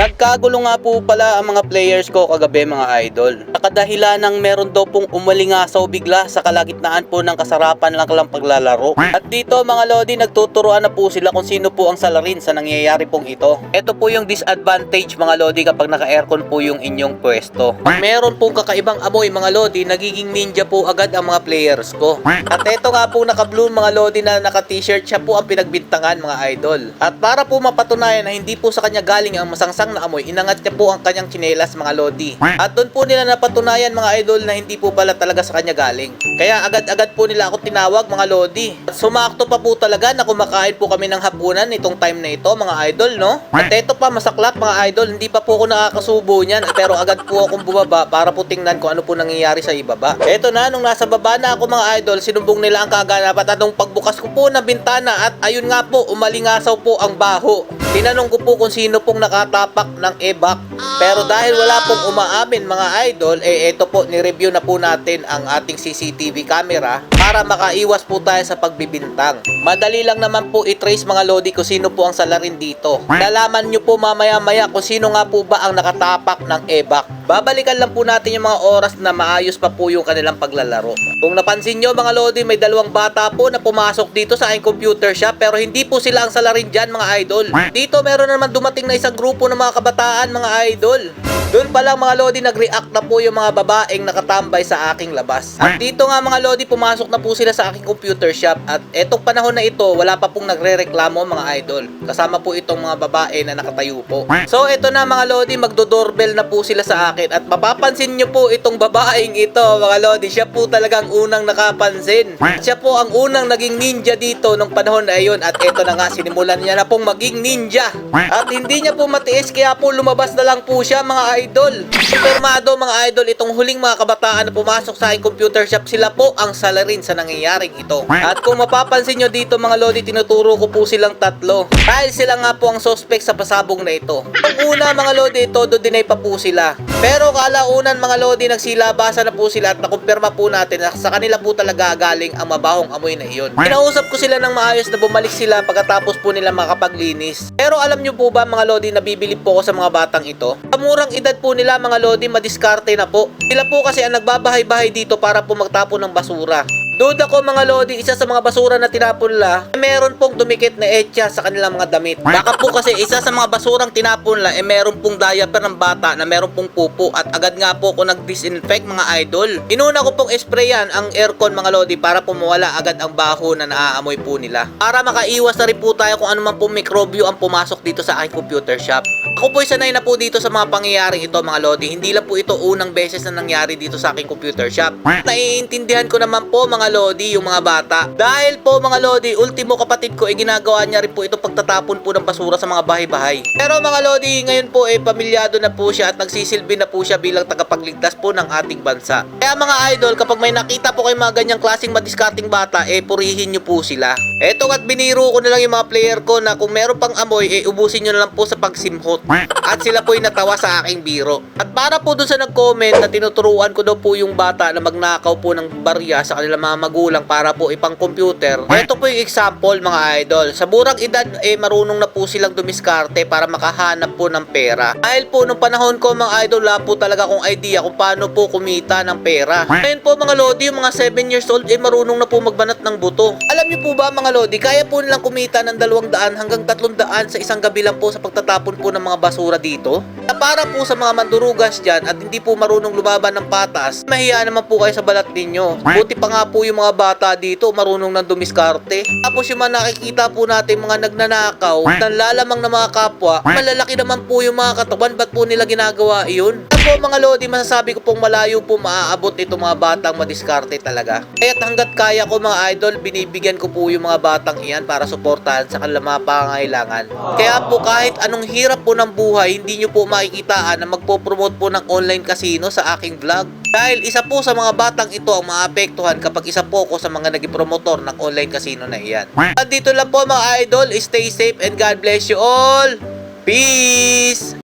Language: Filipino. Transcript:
Nagkagulo nga po pala ang mga players ko kagabi mga idol. Nakadahilan ng meron daw pong umalingasaw bigla sa kalagitnaan po ng kasarapan lang paglalaro. At dito mga lodi, nagtuturuan na po sila kung sino po ang salarin sa nangyayari pong ito. Ito po yung disadvantage mga lodi kapag naka-aircon po yung inyong pwesto. Meron pong kakaibang amoy mga lodi, nagiging ninja po agad ang mga players ko. At ito nga po naka-blue mga lodi na naka-t-shirt, siya po ang pinagbintangan mga idol. At para po mapatunayan na hindi po sa kanya galing ang masangsang na amoy, inangat niya po ang kanyang tsinelas mga lodi. At doon po nila napatunayan mga idol na hindi po pala talaga sa kanya galing. Kaya agad-agad po nila ako tinawag mga lodi. At sumakto pa po talaga na kumakain po kami ng hapunan nitong time na ito mga idol, no? At eto pa masaklap mga idol, hindi pa po ako nakakasubo niyan, pero agad po akong bumaba para po tingnan kung ano po nangyayari sa ibaba. Eto na, nung nasa baba na ako mga idol, sinumbong nila ang kaganapan at nung pagbukas ko po ng bintana at ayun nga po, umalingasaw po ang baho. Tinanong ko po kung sino pong nakatapak ng evac. Pero dahil wala pong umaamin mga idol, eto po, ni-review na po natin ang ating CCTV camera para makaiwas po tayo sa pagbibintang. Madali lang naman po i-trace mga lodi kung sino po ang salarin dito. Nalaman nyo po mamaya-maya kung sino nga po ba ang nakatapak ng evac. Babalikan lang po natin yung mga oras na maayos pa po yung kanilang paglalaro. Kung napansin nyo mga lodi, may dalawang bata po na pumasok dito sa aking computer shop pero hindi po sila ang salarin dyan mga idol. Dito meron naman dumating na isang grupo ng mga kabataan mga idol. Doon pa lang mga lodi, nag-react na po yung mga babaeng nakatambay sa aking labas. At dito nga mga lodi, pumasok na po sila sa aking computer shop. At etong panahon na ito, wala pa pong nagre-reklamo mga idol. Kasama po itong mga babae na nakatayo po. So eto na mga lodi, magdo-doorbell na po sila sa akin. At mapapansin nyo po itong babaeng ito mga lodi, siya po talagang unang nakapansin. Siya po ang unang naging ninja dito nung panahon na iyon. At eto na nga, sinimulan niya na pong maging ninja. At hindi niya po matiis, kaya po lumabas na lang po siya mga idol. Supermado mga idol, itong huling mga kabataan na pumasok sa aking computer shop, sila po ang salarin sa nangyayaring ito. At kung mapapansin nyo dito mga lodi, tinuturo ko po silang tatlo. Dahil sila nga po ang suspect sa pasabong na ito. Ang una mga lodi, todo deny pa po sila. Pero kalaunan mga lodi, nagsilabasa na po sila at nakumpirma po natin na sa kanila po talaga galing ang mabahong amoy na iyon. Kinausap ko sila ng maayos na bumalik sila pagkatapos po nila makapaglinis. Pero alam nyo po ba mga lodi, nabibilib po ako sa mga batang ito. Sa murang edad po nila mga lodi, madiskarte na po. Sila po kasi ang nagbabahay-bahay dito para po magtapon ng basura. Duda ko mga lodi, isa sa mga basura na tinapon nila, meron pong dumikit na etya sa kanilang mga damit. Baka po kasi isa sa mga basurang tinapon nila, meron pong diaper ng bata na meron pong pupo. At agad nga po ako nag-disinfect mga idol. Inuna ko pong sprayan ang aircon mga lodi para po mawala agad ang baho na naaamoy po nila. Para makaiwas na rin po tayo kung ano man pong mikrobyo ang pumasok dito sa aking computer shop. Ako po'y sanay na po dito sa mga pangyayaring ito mga lodi. Hindi lang po ito unang beses na nangyari dito sa aking computer shop. Naiintindihan ko naman po mga lodi yung mga bata. Dahil po mga lodi, ultimo kapatid ko ginagawa niya rin po ito pagtatapon po ng basura sa mga bahay-bahay. Pero mga lodi, ngayon po pamilyado na po siya at nagsisilbi na po siya bilang tagapagligtas po ng ating bansa. Kaya mga idol, kapag may nakita po kayo mga ganyang klaseng madiskarting bata, purihin nyo po sila. Eto at biniro ko na lang yung mga player ko na kung meron pang amoy, ubusin nyo na lang po sa pagsimhot. At sila po'y natawa sa aking biro. At para po dun sa nag-comment na tinuturuan ko daw po yung bata na magnakaw po ng barya sa kanilang mga magulang para po ipang computer. Ito po yung example mga idol. Sa murang edad marunong na po silang dumiskarte para makahanap po ng pera. Dahil po nung panahon ko mga idol, wala po talaga akong idea kung paano po kumita ng pera. Ngayon po mga lodi, yung mga 7 years old marunong na po magbanat ng buto. Alam niyo po ba mga lodi, kaya po nilang kumita ng 200 hanggang 300 sa isang gabi lang po sa pagtatapon po ng mga basura dito. Para po sa mga mandurugas dyan at hindi po marunong lumaban ng patas, mahiya naman po kayo sa balat ninyo. Buti pa nga po yung mga bata dito marunong nang dumiskarte. Tapos yung mga nakikita po natin mga nagnanakaw, nanlalamang na mga kapwa, malalaki naman po yung mga katawan, ba't po nila ginagawa iyon? Po mga lodi, masasabi ko pong malayo po maaabot itong mga batang madiskarte talaga. Kaya't hanggat kaya ko mga idol, binibigyan ko po yung mga batang iyan para suportahan sa kanilang mga pangangailangan. Kaya po kahit anong hirap po ng buhay, hindi nyo po makikitaan na magpo-promote po ng online casino sa aking vlog. Dahil isa po sa mga batang ito ang maapektuhan kapag isa po ko sa mga naging promotor ng online casino na iyan. At dito lang po mga idol, stay safe and God bless you all. Peace!